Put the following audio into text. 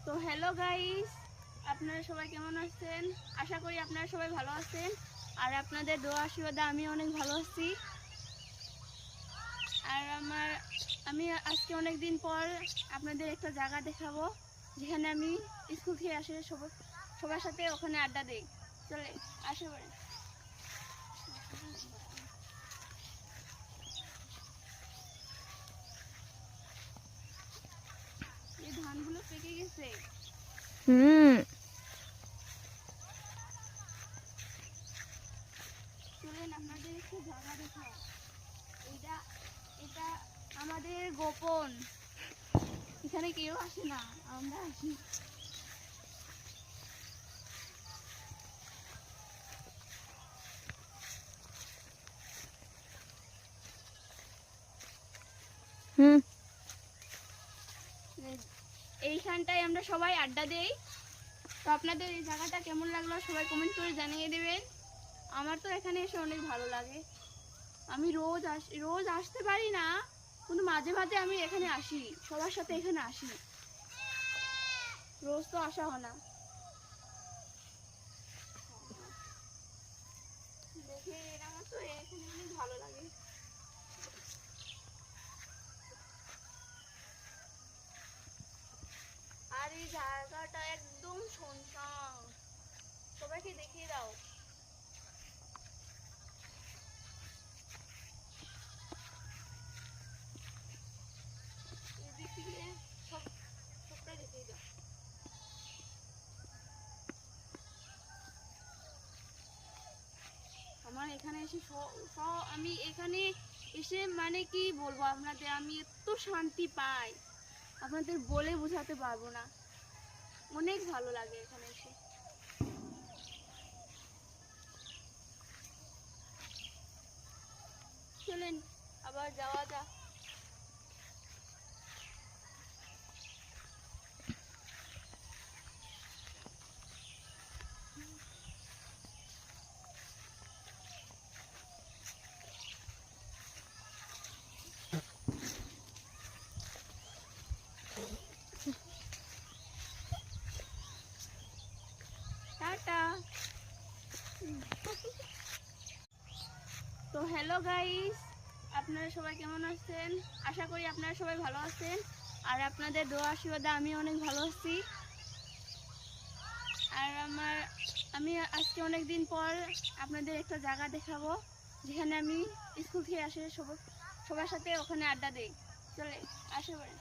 তো hello guys, আপনারা সবাই কেমন আছেন? আশা করি আপনারা সবাই ভালো আছেন। আর আপনাদের দোয়া আশীর্বাদে আমি অনেক ভালো আছি। আর আমি আজকে অনেক দিন পর আপনাদের একটা জায়গা দেখাবো, যেখানে আমি স্কুল থেকে আসে সবার সাথে ওখানে আড্ডা দেই। চলে আসে পড়েন। এই ধানগুলো পেকে গেছে। চলেন আপনাদের একটু জায়গা দেখাও। এটা এটা আমাদের গোপন, এখানে কেউ আসে না, আমরা আসি। এইখানটায় আমরা সবাই আড্ডা দেই। তো আপনাদের এই জায়গাটা কেমন লাগলো সবাই কমেন্ট করে জানিয়ে দেবেন। আমার তো এখানে এসে অনেক ভালো লাগে। আমি রোজ আসতে পারি না, কিন্তু মাঝে মাঝে আমি এখানে আসি, সবার সাথে এখানে আসি। রোজ তো আসা হয় না। দেখে আমার তো এখানে অনেক ভালো লাগে। আর এই জায়গাটা একদম শুনশান। সবাইকে দেখিয়ে দাও। এদিক থেকে সবটাই দেখিয়ে দাও। আমার এখানে এসে আমি এখানে এসে মানে কি বলবো আপনাদের, আমি এত শান্তি পাই আপনাদের বলে বোঝাতে পারবো না। অনেক ভালো লাগে এখানে এসে। চলেন আবার যাওয়া যাক। টাটা। তো হ্যালো গাইস, আপনারা সবাই কেমন আছেন? আশা করি আপনারা সবাই ভালো আছেন। আর আপনাদের দোয়া আশীর্বাদে আমি অনেক ভালো আছি। আর আমি আজকে অনেক দিন পর আপনাদের একটা জায়গা দেখাবো, যেখানে আমি স্কুল থেকে আসে সবার সাথে ওখানে আড্ডা দেই। চলে আসে পড়েন।